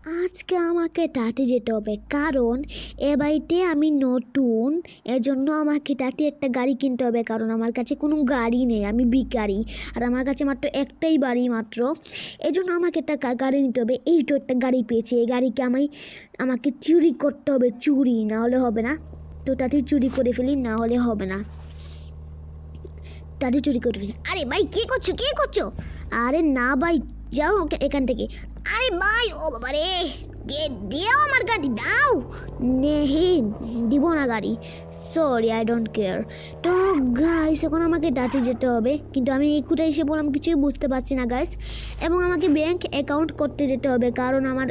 আজকে আমাকে টাটি যেতে হবে, কারণ এ বাড়িতে আমি নতুন। এজন্য আমাকে টাটি একটা গাড়ি কিনতে হবে, কারণ আমার কাছে কোনো গাড়ি নেই, আমি ভিখারি। আর আমার কাছে মাত্র একটাই বাড়ি মাত্র। এজন্য আমাকে একটা গাড়ি নিতে হবে। এই তো একটা গাড়ি পেয়েছি, এই গাড়িকে আমাকে চুরি করতে হবে। চুরি না হলে হবে না, তো টাটি চুরি করে ফেলি, না হলে হবে না। টাটি চুরি করে ফেলি। আরে ভাই কি করছো? আরে না ভাই, যাও এখান থেকে। আরে ভাই, ও বাবা রে, দিও আমার গাড়ি দাও। নেহি, দিব না গাড়ি, সরি, আই ডোন্ট কেয়ার। তো গাইস, এখন আমাকে ডাটি যেতে হবে, কিন্তু আমি কোথায় এসে বললাম কিছুই বুঝতে পারছি না গাইস। এবং আমাকে ব্যাংক অ্যাকাউন্ট করতে যেতে হবে, কারণ আমার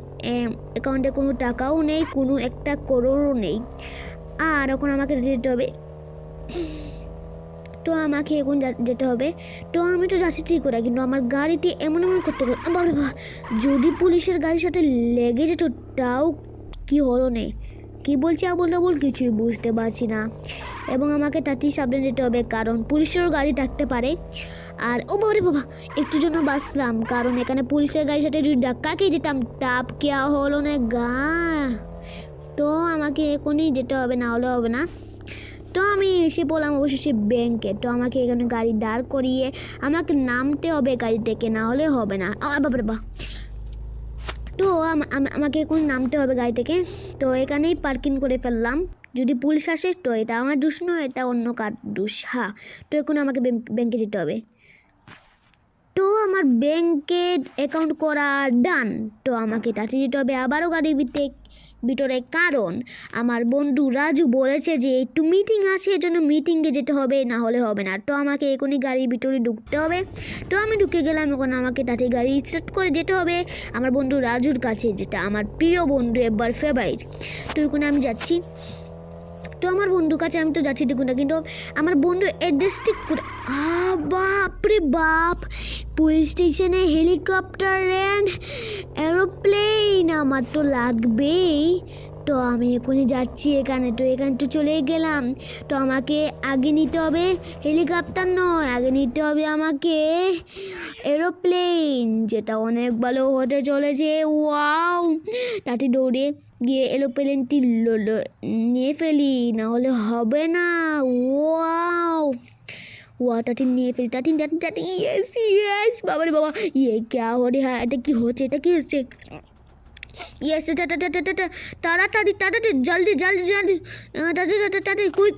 অ্যাকাউন্টে কোনো টাকাও নেই, কোনো একটা করোড়ও নেই। আর এখন আমাকে যেতে হবে, তো আমাকে এখন যেতে হবে। তো আমি তো যাচ্ছি ঠিক করে, কিন্তু আমার গাড়িটি এমন করতে বাবা, যদি পুলিশের গাড়ির সাথে লেগে যেত তাও কি হলো নে, কি বলছি আবল কিছুই বুঝতে পারছি না। এবং আমাকে তাড়াতাড়ি সাবধানে যেতে হবে, কারণ পুলিশের গাড়ি থাকতে পারে। আর ও বাবা, একটু জন্য বাঁচলাম, কারণ এখানে পুলিশের গাড়ির সাথে যদি ধাক্কা খেয়ে যেতাম টাপ কেয়া হলো না গা। তো আমাকে এখনই যেতে হবে, না হলে হবে না। তো আমি এসে বললাম অবশেষে ব্যাংকে। তো আমাকে এখানে গাড়ি দাঁড় করিয়ে আমাকে নামতে হবে গাড়ি থেকে, না হলে হবে না। বাবা, তো আমাকে এখন নামতে হবে গাড়ি থেকে। তো এখানেই পার্কিং করে ফেললাম। যদি পুলিশ আসে তো এটা আমার দোষ নয়, এটা অন্য কার দোষ। হ্যাঁ, তো এখন আমাকে ব্যাংকে যেতে হবে। তো আমার ব্যাংকে অ্যাকাউন্ট করা ডান। তো আমাকে তাড়াতাড়ি যেতে হবে আবারও গাড়ির ভিতরে, কারণ আমার বন্ধু রাজু বলেছে যে একটু মিটিং আছে, এজন্য মিটিংয়ে যেতে হবে, না হলে হবে না। তো আমাকে এখনই গাড়ির ভিতরে ঢুকতে হবে। তো আমি ঢুকে গেলাম। এখন আমাকে তাড়াতাড়ি গাড়ি স্টার্ট করে যেতে হবে আমার বন্ধু রাজুর কাছে, যেটা আমার প্রিয় বন্ধু, এবার ফেভারিট। তো এখানে আমি যাচ্ছি। তো আমার বন্ধুর কাছে আমি তো যাচ্ছি দেখুন না, কিন্তু আমার বন্ধু অ্যাড্রেসটি বাপরে বাপ, পুলিশ স্টেশনে হেলিকপ্টার অ্যান্ড এরোপ্লেন আমার তো লাগবেই। তো আমি এখনই যাচ্ছি এখানে। তো এখানে তো চলে গেলাম। তো আমাকে আগে নিতে হবে হেলিকপ্টার নয়, আগে নিতে হবে আমাকে এরোপ্লেন, যেটা অনেক ভালো হতে চলেছে। ওয়াও, তাতে দৌড়ে গিয়ে এরোপ্লেনটি নিয়ে ফেলি, না হলে হবে না। ওয়াও, তাতে নিয়ে ফেলি, তাতে ইয়েস বাবা রে বাবা, ক্যা হো রে, হ্যাঁ এটা কি হচ্ছে, এটা কি হচ্ছে? ইয়েস, তাড়াতাড়ি জলদি তাড়াতাড়ি কুইক,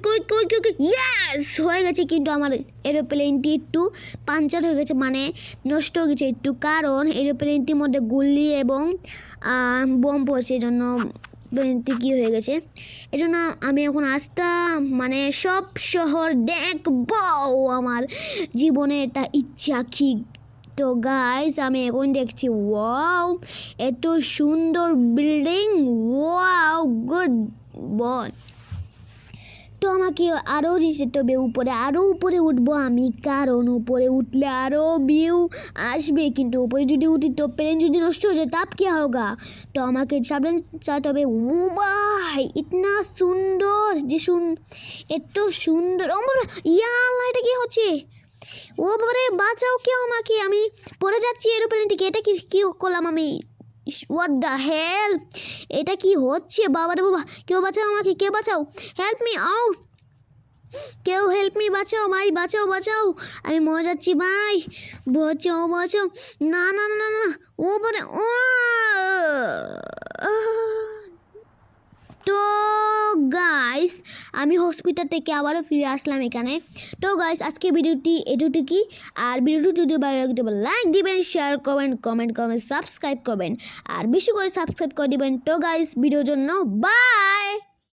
ইয়েস হয়ে গেছে। কিন্তু আমার এরোপ্লেনটি একটু পাঞ্চার হয়ে গেছে, মানে নষ্ট হয়ে গেছে একটু, কারণ এরোপ্লেনটির মধ্যে গুলি এবং বোম পড়ছে, এজন্য প্লেনটি কী হয়ে গেছে। এজন্য আমি এখন আসতাম, মানে সব শহর দেখবো, আমার জীবনে এটা ইচ্ছা কি। তো গাইস, আমি এখন দেখছি ওয়াও, এত সুন্দর বিল্ডিং, ওয়াও গুড বয়। তো আমাকে আরও যেতে হবে উপরে, আরও উপরে উঠবো আমি, কারণ উপরে উঠলে আরও ভিউ আসবে। কিন্তু উপরে যদি উঠি তো প্লেন যদি নষ্ট হয়ে যায় তাপ কি হোগা। তো আমাকে সাবধান চাইতে হবে। ও ভাই, ইতনা সুন্দর যে এত সুন্দর। ও বাবা, আল্লাহ, এটা কি হচ্ছে? ও বাবারে, বাঁচাও কেউ আমাকে, আমি পড়ে যাচ্ছি এরোপ্লেন থেকে। এটা কি করলাম আমি? হোয়াট দ্য হেল, এটা কি হচ্ছে? বাবারে বাবা, কেউ বাঁচাও আমাকে, কেউ বাঁচাও, হেল্প মি আউট, কেউ হেল্প মি, বাঁচাও ভাই, বাঁচাও, আমি মরে যাচ্ছি ভাই, বাঁচাও। না, ও বারে, ও তো গাইস, আমি হসপিটাল থেকে আবারও ফিরে আসলাম এখানে। তো গাইস, আজকে ভিডিওটি এটুকুই। আর ভিডিওটি যদি ভালো লাগে তবে লাইক দিবেন, শেয়ার করবেন, কমেন্ট করবেন, সাবস্ক্রাইব করবেন, আর বেশি করে সাবস্ক্রাইব করে দিবেন। তো গাইস, ভিডিওর জন্য বাই।